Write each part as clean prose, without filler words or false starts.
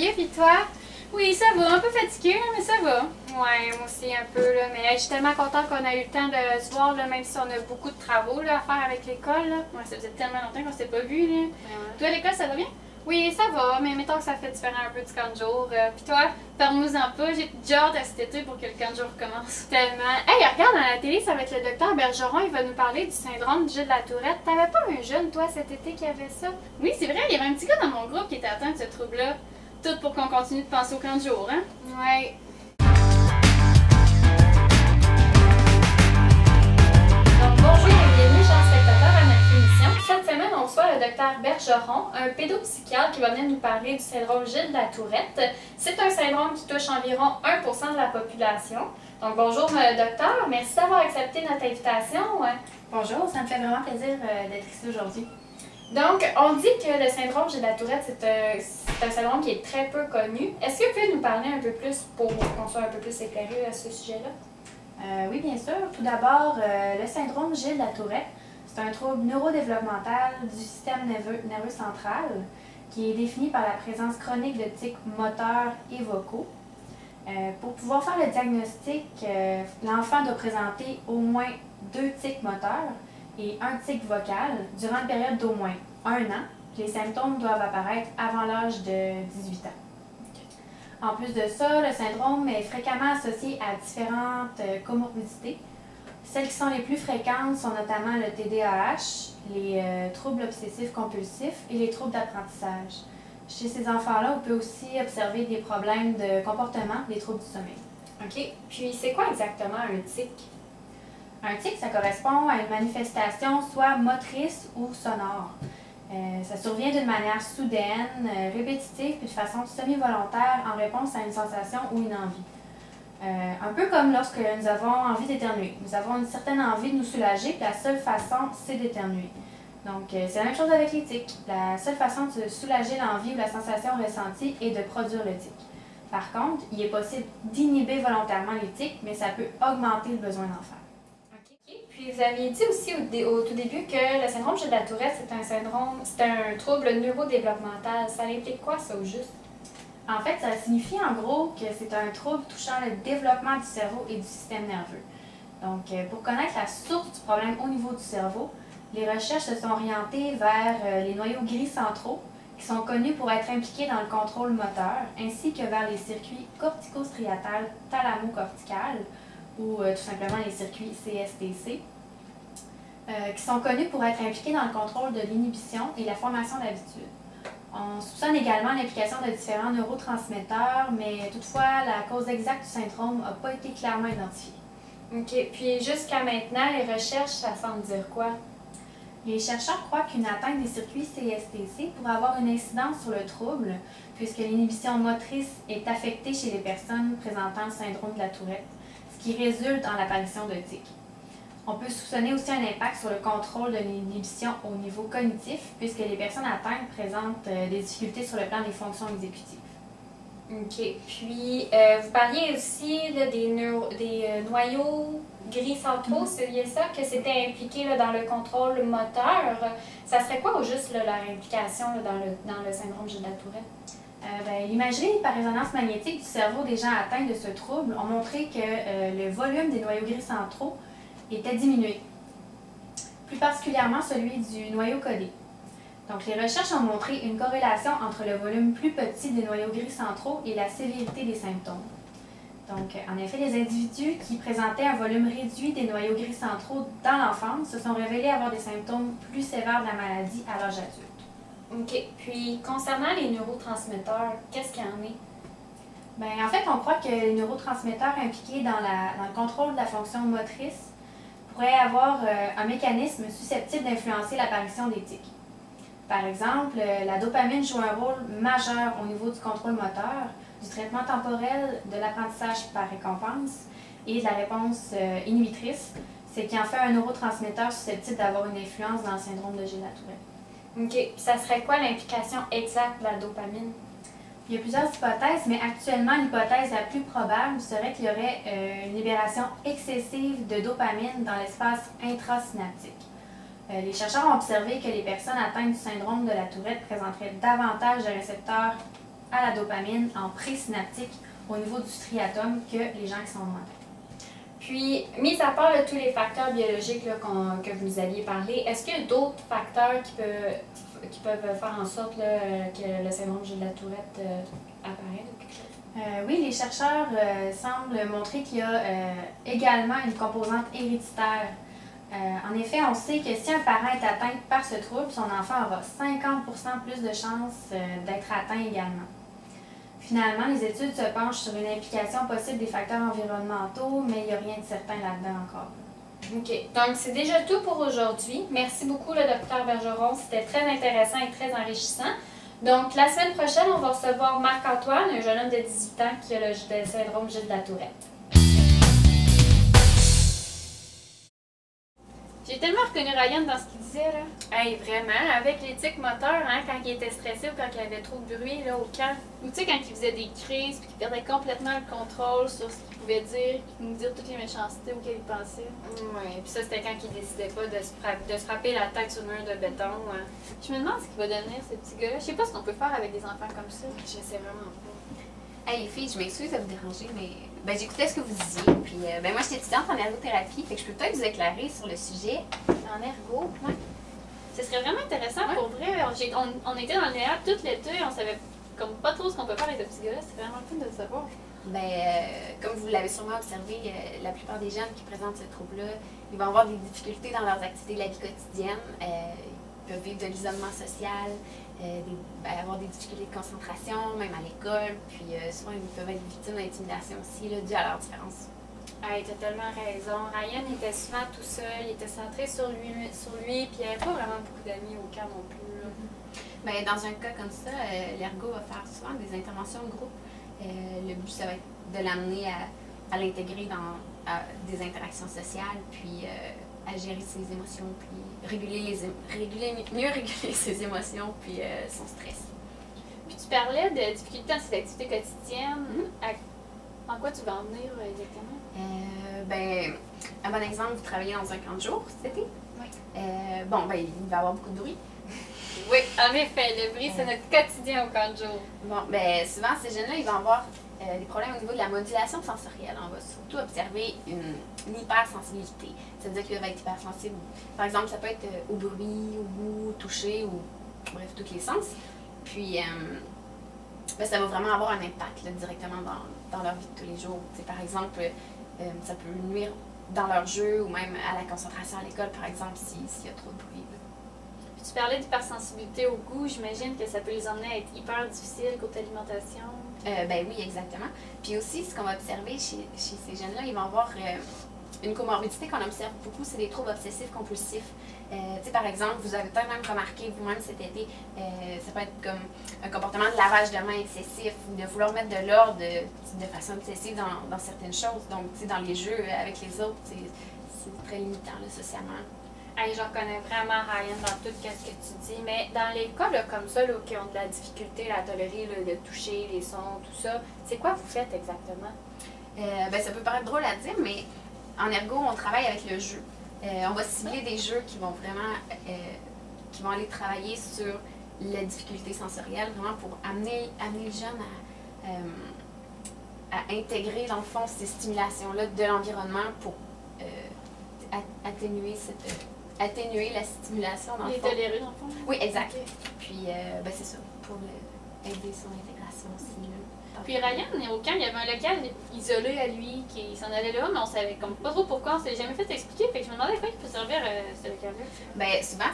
Salut, puis toi? Oui, ça va, un peu fatiguée, là, mais ça va. Ouais, moi aussi un peu, là. Mais je suis tellement contente qu'on a eu le temps de se voir, là, même si on a beaucoup de travaux là, à faire avec l'école. Ouais, ça faisait tellement longtemps qu'on s'était pas vus, là. Ouais. Toi, à l'école, ça va bien? Oui, ça va, mais mettons que ça fait différent un peu du camp de jour. Puis toi? Parle-nous-en pas, j'ai déjà hâte à cet été pour que le camp de jour recommence. Tellement. Hey, regarde, à la télé, ça va être le docteur Bergeron, il va nous parler du syndrome du Gilles de la Tourette. T'avais pas un jeune, toi, cet été, qui avait ça? Oui, c'est vrai, il y avait un petit gars dans mon groupe qui était atteint de ce trouble-là. Tout pour qu'on continue de penser au camp de jour, hein? Ouais. Bonjour et bienvenue, chers spectateurs, à notre émission. Cette semaine, on reçoit le docteur Bergeron, un pédopsychiatre qui va venir nous parler du syndrome Gilles de la Tourette. C'est un syndrome qui touche environ 1% de la population. Donc bonjour, docteur, merci d'avoir accepté notre invitation. Bonjour, ça me fait vraiment plaisir d'être ici aujourd'hui. Donc, on dit que le syndrome Gilles de la Tourette, c'est un syndrome qui est très peu connu. Est-ce que vous pouvez nous parler un peu plus pour qu'on soit un peu plus éclairé à ce sujet-là? Oui, bien sûr. Tout d'abord, le syndrome Gilles de la Tourette, c'est un trouble neurodéveloppemental du système nerveux central qui est défini par la présence chronique de tics moteurs et vocaux. Pour pouvoir faire le diagnostic, l'enfant doit présenter au moins 2 tics moteurs et 1 tic vocal durant une période d'au moins 1 an. Les symptômes doivent apparaître avant l'âge de 18 ans. En plus de ça, le syndrome est fréquemment associé à différentes comorbidités. Celles qui sont les plus fréquentes sont notamment le TDAH, les troubles obsessifs compulsifs et les troubles d'apprentissage. Chez ces enfants-là, on peut aussi observer des problèmes de comportement, des troubles du sommeil. OK. Puis, c'est quoi exactement un tic? Un tic, ça correspond à une manifestation soit motrice ou sonore. Ça survient d'une manière soudaine, répétitive, puis de façon semi-volontaire en réponse à une sensation ou une envie. Un peu comme lorsque nous avons envie d'éternuer. Nous avons une certaine envie de nous soulager, puis la seule façon, c'est d'éternuer. Donc, c'est la même chose avec les tics. La seule façon de soulager l'envie ou la sensation ressentie est de produire le tic. Par contre, il est possible d'inhiber volontairement les tics, mais ça peut augmenter le besoin d'en faire. Puis vous aviez dit aussi au tout début que le syndrome Gilles de la Tourette, c'est un trouble neurodéveloppemental. Ça implique quoi, ça, au juste? En fait, ça signifie en gros que c'est un trouble touchant le développement du cerveau et du système nerveux. Donc, pour connaître la source du problème au niveau du cerveau, les recherches se sont orientées vers les noyaux gris centraux, qui sont connus pour être impliqués dans le contrôle moteur, ainsi que vers les circuits cortico-striatales thalamo-cortical, ou tout simplement les circuits CSTC, qui sont connus pour être impliqués dans le contrôle de l'inhibition et la formation d'habitudes. On soupçonne également l'implication de différents neurotransmetteurs, mais toutefois, la cause exacte du syndrome n'a pas été clairement identifiée. OK. Puis jusqu'à maintenant, les recherches, ça semble dire quoi? Les chercheurs croient qu'une atteinte des circuits CSTC pourrait avoir une incidence sur le trouble, puisque l'inhibition motrice est affectée chez les personnes présentant le syndrome de la Tourette, ce qui résulte en l'apparition de tics. On peut soupçonner aussi un impact sur le contrôle de l'inhibition au niveau cognitif, puisque les personnes atteintes présentent des difficultés sur le plan des fonctions exécutives. OK. Puis, vous parliez aussi là, des noyaux gris centraux, c'est bien ça, que c'était impliqué là, dans le contrôle moteur. Ça serait quoi au juste là, leur implication là, dans le syndrome Gilles de la Tourette? L'imagerie par résonance magnétique du cerveau des gens atteints de ce trouble ont montré que le volume des noyaux gris centraux était diminué, plus particulièrement celui du noyau codé. Donc, les recherches ont montré une corrélation entre le volume plus petit des noyaux gris centraux et la sévérité des symptômes. Donc, en effet, les individus qui présentaient un volume réduit des noyaux gris centraux dans l'enfance se sont révélés avoir des symptômes plus sévères de la maladie à l'âge adulte. OK. Puis, concernant les neurotransmetteurs, qu'est-ce qu'il y en est? Bien, en fait, on croit que les neurotransmetteurs impliqués dans le contrôle de la fonction motrice pourraient avoir un mécanisme susceptible d'influencer l'apparition des tics. Par exemple, la dopamine joue un rôle majeur au niveau du contrôle moteur, du traitement temporel, de l'apprentissage par récompense et de la réponse inhibitrice, ce qui en fait un neurotransmetteur susceptible d'avoir une influence dans le syndrome de Gilles de la Tourette. OK. Puis ça serait quoi l'implication exacte de la dopamine? Il y a plusieurs hypothèses, mais actuellement, l'hypothèse la plus probable serait qu'il y aurait une libération excessive de dopamine dans l'espace intrasynaptique. Les chercheurs ont observé que les personnes atteintes du syndrome de la Tourette présenteraient davantage de récepteurs à la dopamine en présynaptique au niveau du striatum que les gens qui sont moins. Puis, mis à part là, tous les facteurs biologiques là, que vous nous aviez parlé, est-ce qu'il y a d'autres facteurs qui peuvent faire en sorte là, que le syndrome Gilles de la Tourette apparaisse ou quelque chose? Oui, les chercheurs semblent montrer qu'il y a également une composante héréditaire. En effet, on sait que si un parent est atteint par ce trouble, son enfant aura 50% plus de chances d'être atteint également. Finalement, les études se penchent sur une implication possible des facteurs environnementaux, mais il n'y a rien de certain là-dedans encore. OK. Donc, c'est déjà tout pour aujourd'hui. Merci beaucoup, le docteur Bergeron. C'était très intéressant et très enrichissant. Donc, la semaine prochaine, on va recevoir Marc-Antoine, un jeune homme de 18 ans qui a le syndrome Gilles de la Tourette. J'ai tellement reconnu Ryan dans ce qu'il disait, là. Hey, vraiment, avec les tics moteurs, hein, quand il était stressé ou quand il avait trop de bruit là, au camp. Ou tu sais, quand il faisait des crises, puis qu'il perdait complètement le contrôle sur ce qu'il pouvait dire, puis nous dire toutes les méchancetés auxquelles il pensait. Oui, puis ça, c'était quand il décidait pas de se frapper la tête sur le mur de béton. Hein. Je me demande ce qu'il va devenir, ce petit gars-là. Je sais pas ce qu'on peut faire avec des enfants comme ça. Je sais vraiment pas. Hey les filles, je m'excuse de vous déranger, mais j'écoutais ce que vous disiez. Puis moi, je suis étudiante en ergothérapie, fait que je peux peut-être vous éclairer sur le sujet. En ergo, ouais. Ce serait vraiment intéressant pour vrai. On était dans le néant toute l'été, on savait comme pas trop ce qu'on peut faire avec ce petit gars-là. C'est vraiment le fun de le savoir. Comme vous l'avez sûrement observé, la plupart des jeunes qui présentent ce trouble-là, ils vont avoir des difficultés dans leurs activités de la vie quotidienne. Ils peuvent vivre de l'isolement social, avoir des difficultés de concentration, même à l'école. Puis souvent, ils peuvent être victimes d'intimidation aussi, là, dû à leur différence. Hey, t'as tellement raison. Ryan était souvent tout seul, il était centré sur lui puis il n'y avait pas vraiment beaucoup d'amis au camp non plus. Là. Dans un cas comme ça, l'ergo va faire souvent des interventions de groupe. Le but, ça va être de l'amener à l'intégrer dans des interactions sociales, puis à gérer ses émotions, puis mieux réguler ses émotions, puis son stress. Puis tu parlais de difficultés dans ses activités quotidiennes. En quoi tu vas en venir exactement? Un bon exemple, vous travaillez dans un camp de jour cet été? Oui. Il va y avoir beaucoup de bruit. Oui, en effet, le bruit, c'est notre quotidien au camp de jour. Souvent, ces jeunes-là, ils vont avoir des problèmes au niveau de la modulation sensorielle. On va surtout observer une hypersensibilité. C'est-à-dire qu'ils doivent être hypersensibles. Par exemple, ça peut être au bruit, au goût, au toucher, ou bref, tous les sens. Puis, ça va vraiment avoir un impact là, directement dans leur vie de tous les jours. Par exemple, ça peut nuire dans leur jeu ou même à la concentration à l'école, par exemple, s'il y a trop de bruit. Puis tu parlais d'hypersensibilité au goût. J'imagine que ça peut les emmener à être hyper difficiles côté alimentation. Oui, exactement. Puis aussi, ce qu'on va observer chez ces jeunes-là, ils vont avoir une comorbidité qu'on observe beaucoup, c'est des troubles obsessifs compulsifs. Par exemple, vous avez peut-être même remarqué vous-même cet été, ça peut être comme un comportement de lavage de mains excessif ou de vouloir mettre de l'ordre de façon obsessive dans certaines choses. Donc, dans les jeux avec les autres, c'est très limitant là, socialement. Hey, je reconnais vraiment Ryan dans tout ce que tu dis, mais dans les cas là, comme ça, là, qui ont de la difficulté à tolérer là, le toucher, les sons, tout ça, c'est quoi vous faites exactement? Ça peut paraître drôle à dire, mais en ergo, on travaille avec le jeu. On va cibler des jeux qui vont vraiment qui vont aller travailler sur la difficulté sensorielle, vraiment pour amener le jeune à intégrer, dans le fond, ces stimulations-là de l'environnement pour atténuer la stimulation, dans le fond. Les tolérer, dans le fond? Oui, exact. Okay. Puis, c'est ça, pour aider son intégration aussi. Là. Puis Ryan, au camp, il y avait un local isolé à lui qui s'en allait là, mais on savait comme pas trop pourquoi, on s'est jamais fait expliquer. Fait que je me demandais à quoi il peut servir ce local-là. Souvent,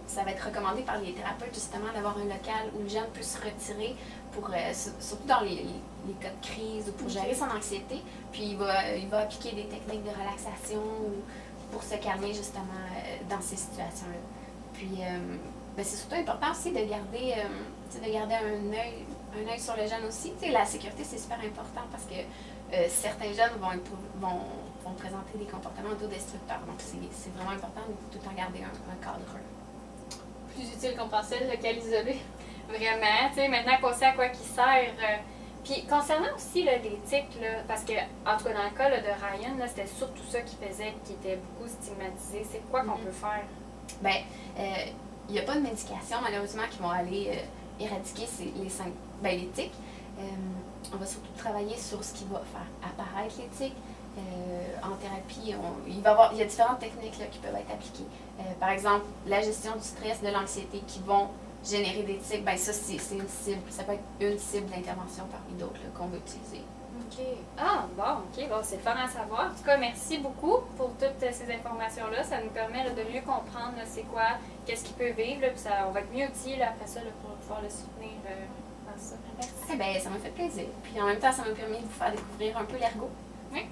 ça va être recommandé par les thérapeutes justement d'avoir un local où le jeune peut se retirer pour surtout dans les cas de crise ou pour gérer son anxiété. Puis il va appliquer des techniques de relaxation ou pour se calmer justement dans ces situations-là. Puis c'est surtout important aussi de garder un œil sur le jeune aussi. T'sais, la sécurité, c'est super important parce que certains jeunes vont présenter des comportements autodestructeurs. Donc, c'est vraiment important de tout le temps garder un cadre. Plus utile qu'on pensait, le local isolé. Vraiment. Tu sais, maintenant qu'on sait à quoi il sert. Puis, concernant aussi là, les tics, là, parce que, en tout cas, dans le cas là, de Ryan, là, c'était surtout ça qui était beaucoup stigmatisé. C'est quoi qu'on peut faire? Il n'y a pas de médication, malheureusement, qui vont aller éradiquer ben, les tics. On va surtout travailler sur ce qui va faire apparaître les tics. En thérapie, il y a différentes techniques là, qui peuvent être appliquées. Par exemple, la gestion du stress, de l'anxiété qui vont générer des tics, ben ça c'est une cible, ça peut être une cible d'intervention parmi d'autres qu'on va utiliser. OK. Ah, bon, OK. Bon, c'est fun à savoir. En tout cas, merci beaucoup pour toutes ces informations-là. Ça nous permet là, de mieux comprendre là, c'est quoi, qu'est-ce qu'il peut vivre, là, puis ça, on va être mieux outillés là, après ça là, pour pouvoir le soutenir dans ça. Merci. Eh bien, ça m'a fait plaisir. Puis en même temps, ça m'a permis de vous faire découvrir un peu l'ergot. Oui.